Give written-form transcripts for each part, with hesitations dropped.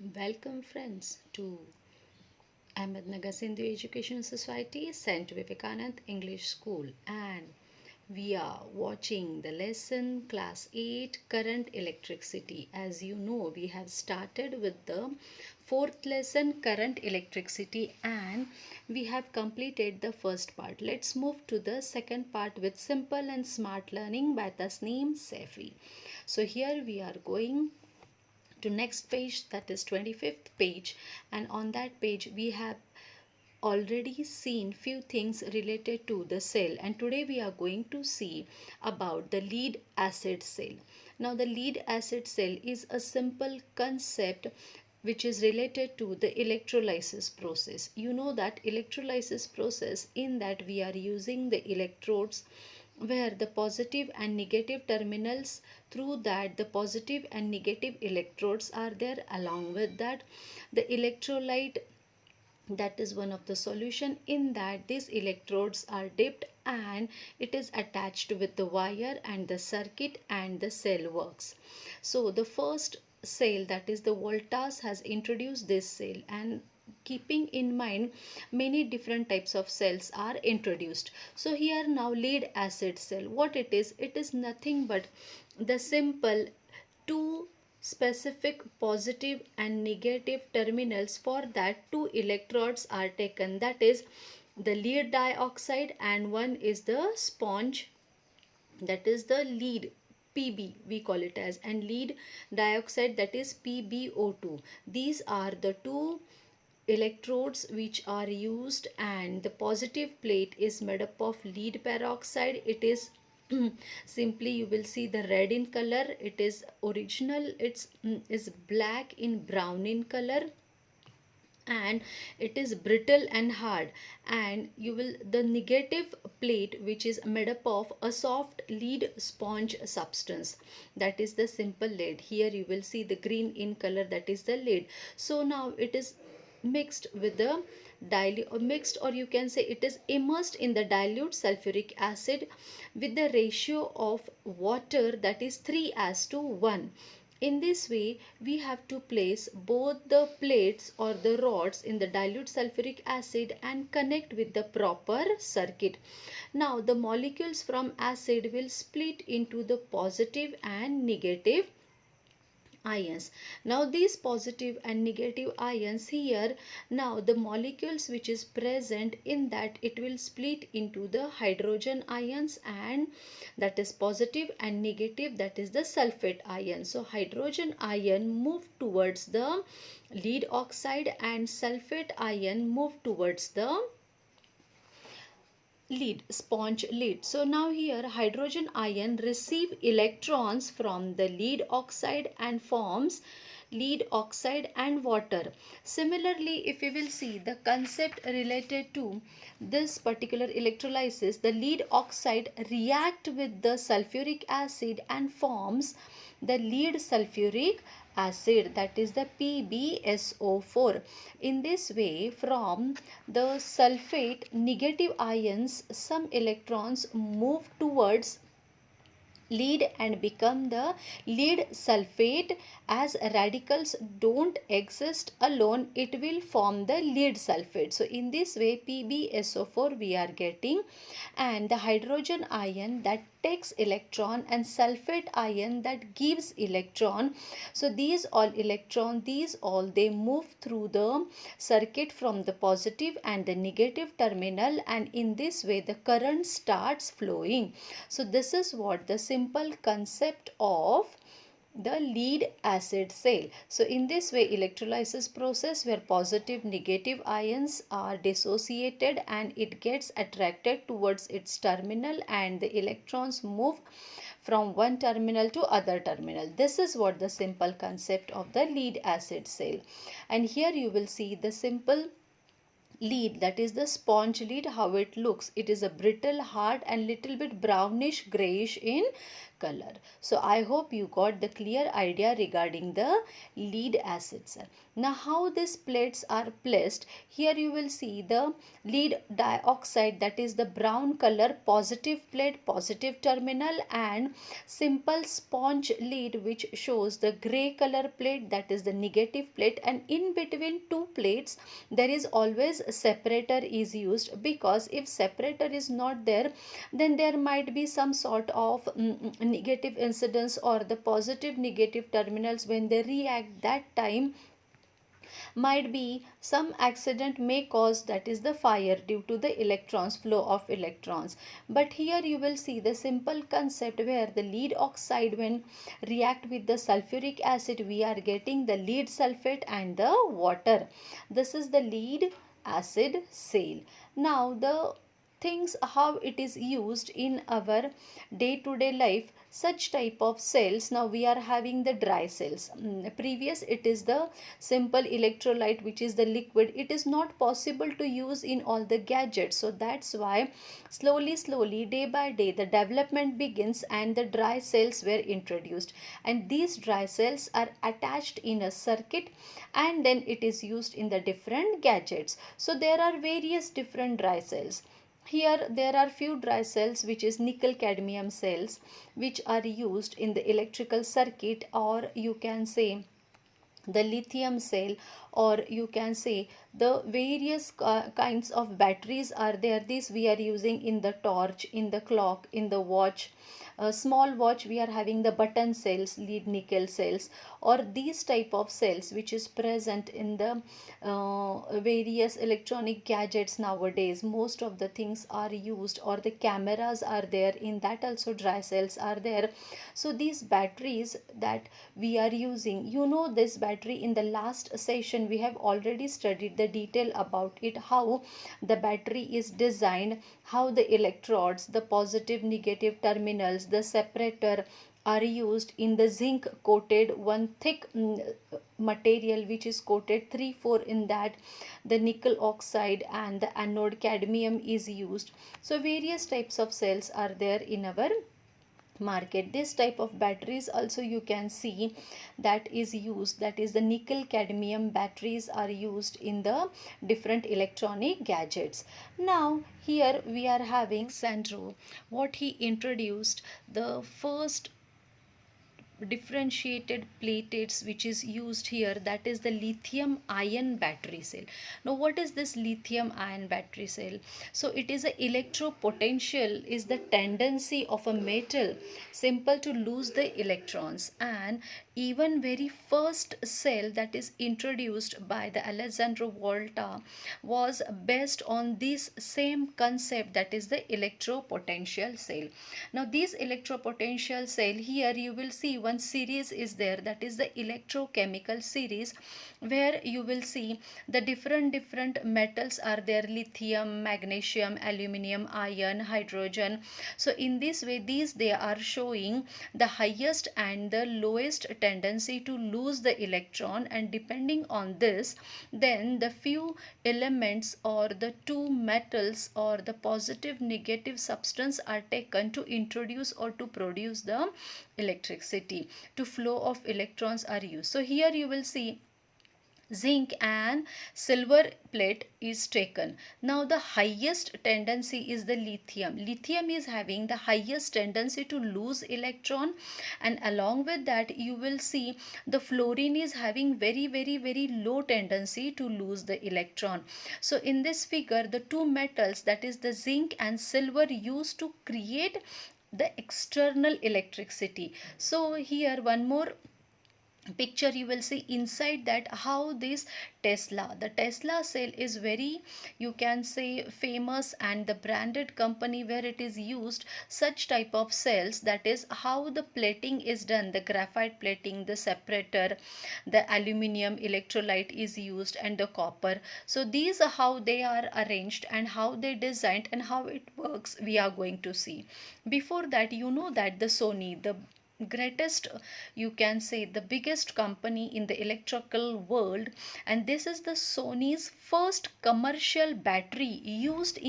Welcome friends to Ahmednagar Sindhu Education Society St. Vivekanand English School, and we are watching the lesson class 8 current electricity. As you know, we have started with the fourth lesson current electricity and we have completed the first part. Let's move to the second part with simple and smart learning by Tasneem Saifi. So here we are going to next page, that is 25th page, and on that page we have already seen few things related to the cell, and today we are going to see about the lead acid cell. Now the lead acid cell is a simple concept which is related to the electrolysis process. You know that electrolysis process, in that we are using the electrodes where the positive and negative terminals, through that the positive and negative electrodes are there. Along with that, the electrolyte, that is one of the solution, in that these electrodes are dipped and it is attached with the wire and the circuit and the cell works. So the first cell, that is the Voltas, has introduced this cell, and keeping in mind many different types of cells are introduced. So here now lead acid cell, what it is nothing but the simple two specific positive and negative terminals. For that, two electrodes are taken, that is the lead dioxide, and one is the sponge, that is the lead Pb we call it as, and lead dioxide, that is PbO2. These are the two electrodes which are used, and the positive plate is made up of lead peroxide. It is simply, you will see the red in color. It is original, it's is black in brown in color, and it is brittle and hard. And you will, the negative plate, which is made up of a soft lead sponge substance, that is the simple lead. Here you will see the green in color, that is the lead. So now it is mixed with the dilute, or mixed, or you can say it is immersed in the dilute sulfuric acid with the ratio of water, that is 3:1. In this way, we have to place both the plates or the rods in the dilute sulfuric acid and connect with the proper circuit. Now the molecules from acid will split into the positive and negative ions. Now these positive and negative ions here, now the molecules which is present in that, it will split into the hydrogen ions, and that is positive, and negative, that is the sulfate ion. So hydrogen ion move towards the lead oxide and sulfate ion move towards the lead sponge lead. So now here hydrogen ion receive electrons from the lead oxide and forms lead oxide and water. Similarly, if we will see the concept related to this particular electrolysis, the lead oxide react with the sulfuric acid and forms the lead sulfuric acid, that is the PbSO4. In this way, from the sulfate negative ions, some electrons move towards lead and become the lead sulfate. As radicals don't exist alone, it will form the lead sulfate. So in this way PbSO4 we are getting, and the hydrogen ion that takes electron and sulfate ion that gives electron. So these all they move through the circuit from the positive and the negative terminal, and in this way the current starts flowing. So this is what the simple concept of the lead acid cell. So in this way electrolysis process, where positive negative ions are dissociated and it gets attracted towards its terminal, and the electrons move from one terminal to other terminal. This is what the simple concept of the lead acid cell. And here you will see the simple lead, that is the sponge lead, how it looks. It is a brittle, hard and little bit brownish grayish in color. So I hope you got the clear idea regarding the lead acids. Now how these plates are placed, here you will see the lead dioxide, that is the brown color positive plate, positive terminal, and simple sponge lead which shows the gray color plate, that is the negative plate, and in between two plates there is always a separator is used, because if separator is not there, then there might be some sort of negative incidence, or the positive negative terminals when they react, that time might be some accident may cause, that is the fire, due to the electrons, flow of electrons. But here you will see the simple concept where the lead oxide when react with the sulfuric acid, we are getting the lead sulfate and the water. This is the lead acid cell. Now the things how it is used in our day to day life, such type of cells, now we are having the dry cells. Previous it is the simple electrolyte which is the liquid, it is not possible to use in all the gadgets, so that's why slowly day by day the development begins and the dry cells were introduced, and these dry cells are attached in a circuit and then it is used in the different gadgets. So there are various different dry cells. Here there are few dry cells which is nickel cadmium cells which are used in the electrical circuit, or you can say the lithium cell, or you can say the various kinds of batteries are there. This we are using in the torch, in the clock, in the watch. A small watch we are having the button cells, lead nickel cells, or these type of cells which is present in the various electronic gadgets nowadays. Most of the things are used, or the cameras are there, in that also dry cells are there. So these batteries that we are using, you know, this battery in the last session we have already studied the detail about it, how the battery is designed, how the electrodes, the positive negative terminals, the separator are used in the zinc coated one thick material which is coated 3-4 in that, the nickel oxide and the anode cadmium is used. So various types of cells are there in our market. This type of batteries also you can see that is used, that is the nickel cadmium batteries are used in the different electronic gadgets. Now here we are having Sandro, what he introduced the first differentiated platelets which is used here, that is the lithium ion battery cell. Now what is this lithium ion battery cell? So it is a electropotential is the tendency of a metal simple to lose the electrons, and even very first cell that is introduced by the Alessandro Volta was based on this same concept, that is the electropotential cell. Now this electropotential cell, here you will see one series is there, that is the electrochemical series, where you will see the different metals are there, lithium, magnesium, aluminum, iron, hydrogen. So in this way these they are showing the highest and the lowest tendency to lose the electron, and depending on this then the few elements or the two metals or the positive negative substance are taken to introduce or to produce the electricity, to flow of electrons are used. So here you will see zinc and silver plate is taken. Now the highest tendency is the lithium. Lithium is having the highest tendency to lose electron, and along with that you will see the fluorine is having very low tendency to lose the electron. So in this figure the two metals, that is the zinc and silver, used to create the external electricity. So here one more picture you will see inside that how this the Tesla cell is very, you can say, famous, and the branded company where it is used such type of cells, that is how the plating is done, the graphite plating, the separator, the aluminum electrolyte is used, and the copper. So these are how they are arranged and how they designed and how it works, we are going to see. Before that, you know that the Sony, the greatest, you can say the biggest company in the electrical world, and this is the Sony's first commercial battery used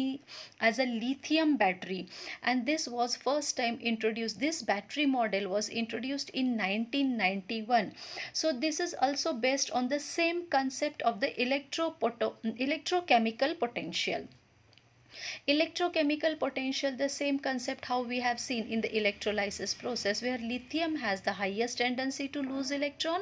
as a lithium battery, and this was first time introduced, this battery model was introduced in 1991. So this is also based on the same concept of the electrochemical potential. Electrochemical potential, the same concept how we have seen in the electrolysis process, where lithium has the highest tendency to lose electron,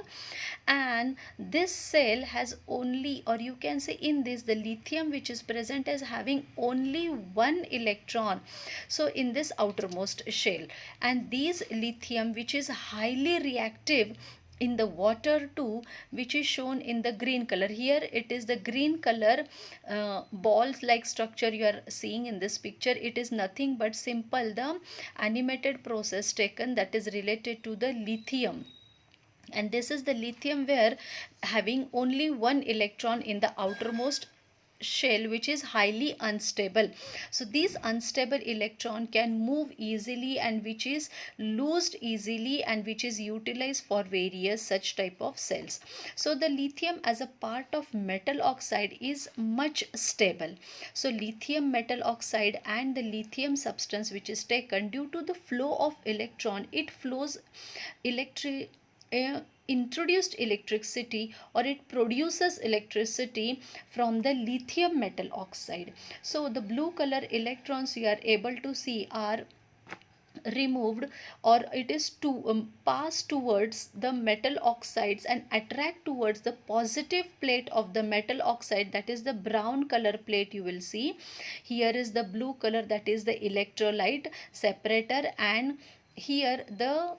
and this cell has only, or you can say in this, the lithium which is present is having only one electron, so in this outermost shell, and these lithium which is highly reactive in the water too, which is shown in the green color. Here it is the green color balls like structure you are seeing in this picture. It is nothing but simple the animated process taken that is related to the lithium, and this is the lithium where having only one electron in the outermost shell, which is highly unstable. So these unstable electron can move easily and which is loosed easily and which is utilized for various such type of cells. So the lithium as a part of metal oxide is much stable. So lithium metal oxide and the lithium substance which is taken, due to the flow of electron, it flows electric introduced electricity, or it produces electricity from the lithium metal oxide. So the blue color electrons you are able to see are removed, or it is to pass towards the metal oxides and attract towards the positive plate of the metal oxide, that is the brown color plate you will see. Here is the blue color, that is the electrolyte separator, and here the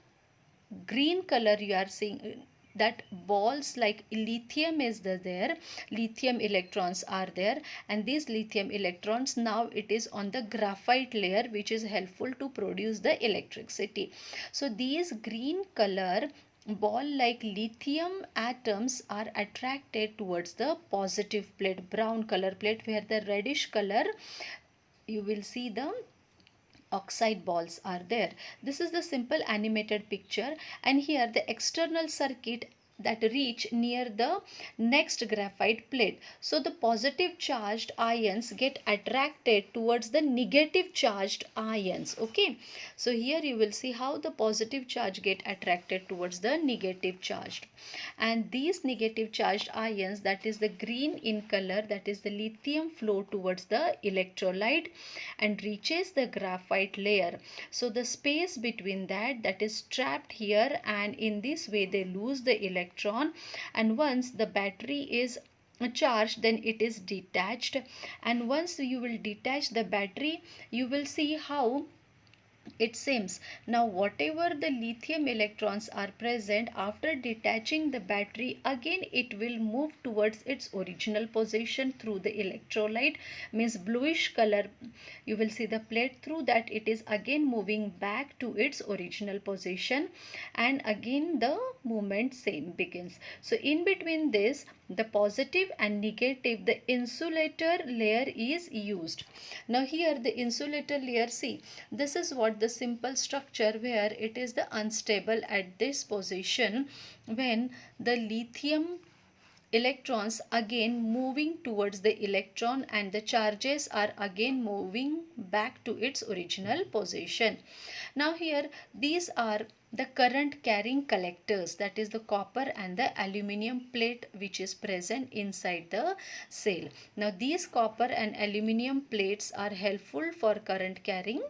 green color you are seeing, that balls like lithium is there, lithium electrons are there, and these lithium electrons, now it is on the graphite layer which is helpful to produce the electricity. So these green color ball like lithium atoms are attracted towards the positive plate, brown color plate, where the reddish color you will see the oxide balls are there. This is the simple animated picture, and here the external circuit that reach near the next graphite plate. So the positive charged ions get attracted towards the negative charged ions. Okay, so here you will see how the positive charge get attracted towards the negative charged, and these negative charged ions, that is the green in color, that is the lithium, flow towards the electrolyte and reaches the graphite layer. So the space between that is trapped here, and in this way they lose the electron, and once the battery is charged, then it is detached, and once you will detach the battery, you will see how it seems. Now whatever the lithium electrons are present, after detaching the battery, again it will move towards its original position through the electrolyte, means bluish color you will see the plate, through that it is again moving back to its original position, and again the movement same begins. So in between this, the positive and negative, the insulator layer is used. Now here the insulator layer, see, this is what the simple structure where it is the unstable at this position, when the lithium electrons again moving towards the electron and the charges are again moving back to its original position. Now here these are the current carrying collectors, that is the copper and the aluminium plate which is present inside the cell. Now these copper and aluminium plates are helpful for current carrying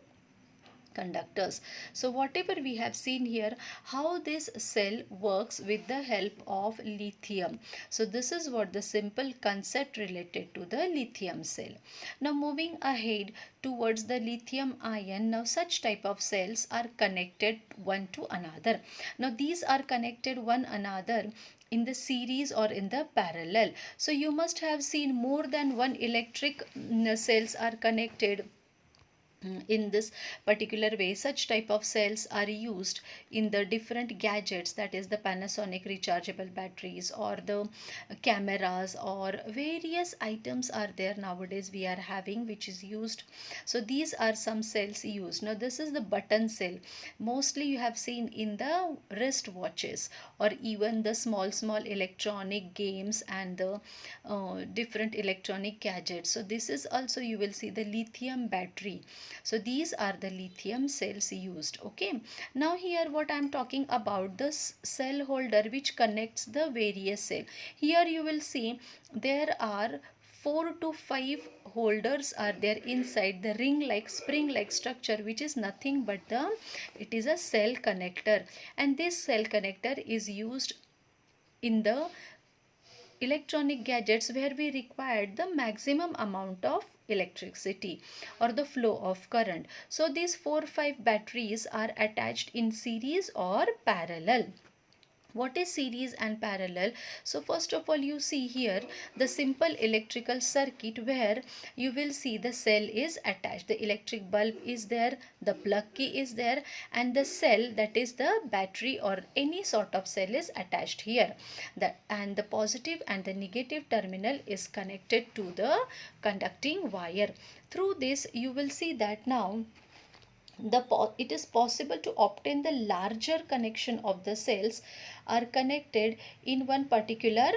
conductors. So whatever we have seen here, how this cell works with the help of lithium. So this is what the simple concept related to the lithium cell. Now moving ahead towards the lithium ion, now such type of cells are connected one to another. Now these are connected one another in the series or in the parallel. So you must have seen more than one electric cells are connected In this particular way, such type of cells are used in the different gadgets, that is the Panasonic rechargeable batteries or the cameras or various items are there nowadays we are having which is used. So these are some cells used. Now this is the button cell, mostly you have seen in the wrist watches or even the small electronic games and the different electronic gadgets. So this is also you will see the lithium battery. So these are the lithium cells used. Okay, now here what I am talking about, this cell holder which connects the various cell. Here you will see there are 4 to 5 holders are there inside the ring like spring like structure, which is nothing but it is a cell connector, and this cell connector is used in the electronic gadgets where we required the maximum amount of electricity or the flow of current. So these 4-5 batteries are attached in series or parallel. What is series and parallel? So first of all, you see here the simple electrical circuit where you will see the cell is attached, the electric bulb is there, the plug key is there, and the cell, that is the battery or any sort of cell, is attached here. And the positive and the negative terminal is connected to the conducting wire. Through this you will see that now it is possible to obtain the larger connection of the cells are connected in one particular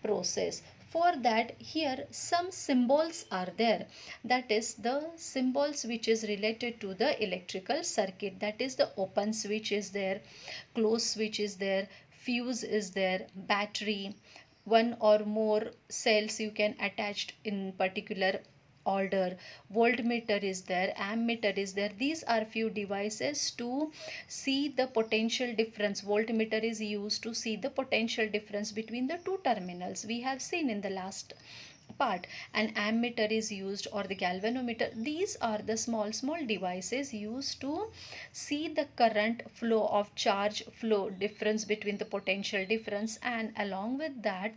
process. For that, here some symbols are there, that is the symbols which is related to the electrical circuit, that is the open switch is there, close switch is there, fuse is there, battery, one or more cells you can attach in particular order, voltmeter is there, ammeter is there. These are few devices to see the potential difference. Voltmeter is used to see the potential difference between the two terminals, we have seen in the last part. And ammeter is used, or the galvanometer. These are the small devices used to see the current flow of charge flow difference between the potential difference, and along with that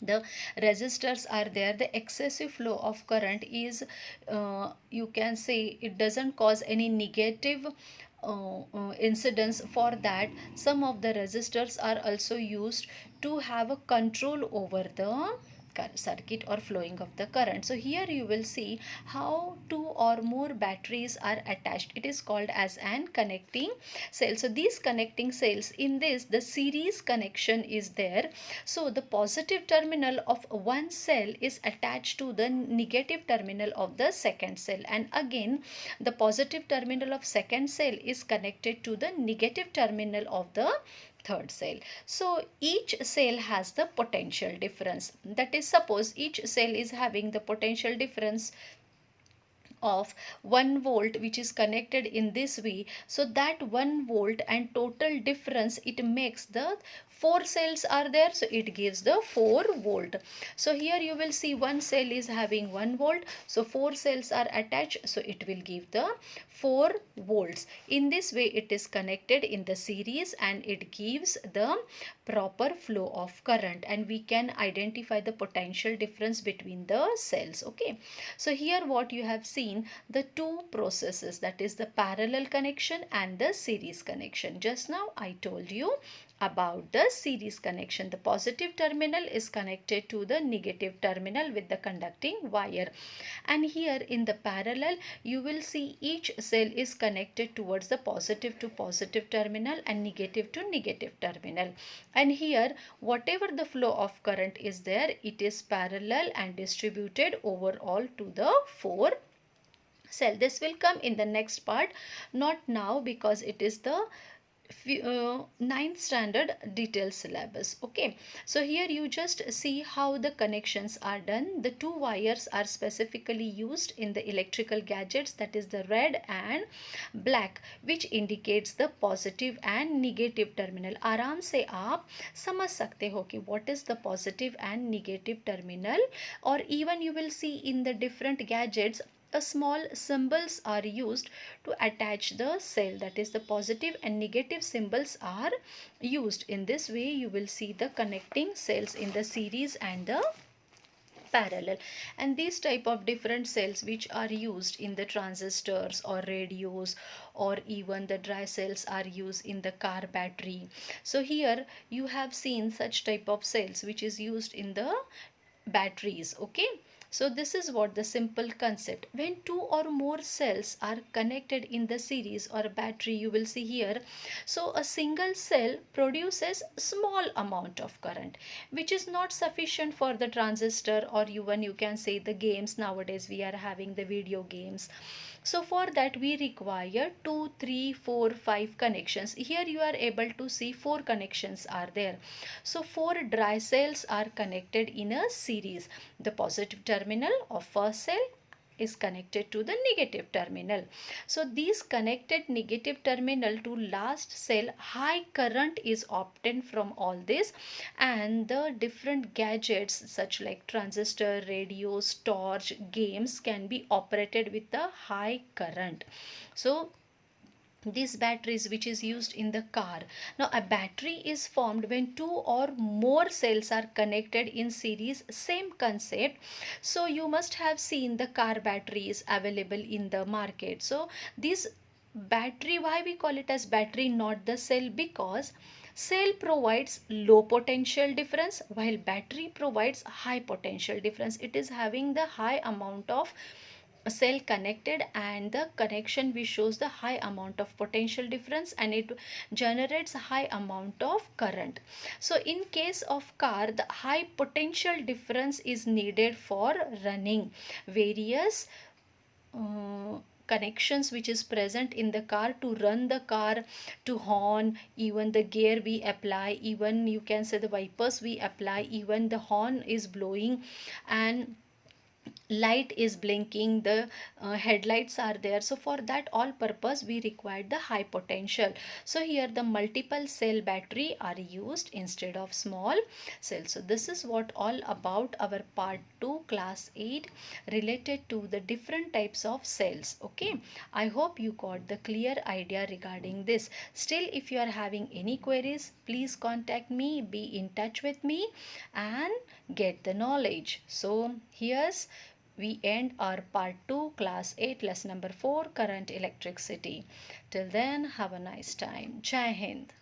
the resistors are there. The excessive flow of current is you can say it doesn't cause any negative incidence. For that, some of the resistors are also used to have a control over the circuit or flowing of the current. So here you will see how two or more batteries are attached. It is called as an connecting cell. So these connecting cells, in this the series connection is there. So the positive terminal of one cell is attached to the negative terminal of the second cell, and again the positive terminal of second cell is connected to the negative terminal of the third cell. So each cell has the potential difference, that is, suppose each cell is having the potential difference of 1 volt which is connected in this way. So that 1 volt and total difference, it makes the 4 cells are there, so it gives the 4 volt. So here you will see one cell is having 1 volt, so 4 cells are attached, so it will give the 4 volts. In this way it is connected in the series and it gives the proper flow of current, and we can identify the potential difference between the cells. Okay, so here what you have seen, the two processes, that is the parallel connection and the series connection. Just now I told you about the series connection. The positive terminal is connected to the negative terminal with the conducting wire, and here in the parallel you will see each cell is connected towards the positive to positive terminal and negative to negative terminal. And here whatever the flow of current is there, it is parallel and distributed overall to the 4 cell. This will come in the next part, not now, because it is the ninth standard detailed syllabus. Okay, so here you just see how the connections are done. The two wires are specifically used in the electrical gadgets, that is the red and black, which indicates the positive and negative terminal. आराम से आप समझ सकते हो कि what is the positive and negative terminal, or even you will see in the different gadgets a small symbols are used to attach the cell, that is the positive and negative symbols are used. In this way you will see the connecting cells in the series and the parallel. And these type of different cells which are used in the transistors or radios, or even the dry cells are used in the car battery. So here you have seen such type of cells which is used in the batteries. Okay, so this is what the simple concept. When two or more cells are connected in the series or battery, you will see here, so a single cell produces small amount of current which is not sufficient for the transistor, or even you can say the games. Nowadays we are having the video games, so for that we require 2, 3, 4, 5 connections. Here you are able to see 4 connections are there. So 4 dry cells are connected in a series. The positive terminal of first cell is connected to the negative terminal. So these connected negative terminal to last cell, high current is obtained from all this, and the different gadgets such like transistor, radios, torch, games can be operated with the high current. So these batteries which is used in the car. Now a battery is formed when two or more cells are connected in series, same concept. So you must have seen the car batteries available in the market. So this battery, why we call it as battery not the cell? Because cell provides low potential difference while battery provides high potential difference. It is having the high amount of cell connected, and the connection which shows the high amount of potential difference, and it generates high amount of current. So in case of car, the high potential difference is needed for running various connections which is present in the car to run the car, to horn, even the gear we apply, even you can say the wipers we apply, even the horn is blowing, and light is blinking, the headlights are there. So for that all purpose we require the high potential. So here the multiple cell battery are used instead of small cell. So this is what all about our part 2 class 8 related to the different types of cells. Okay, I hope you got the clear idea regarding this. Still, if you are having any queries, please contact me, be in touch with me and get the knowledge. So here's we end our part 2 class 8 lesson number 4 current electricity. Till then, have a nice time. Jai Hind.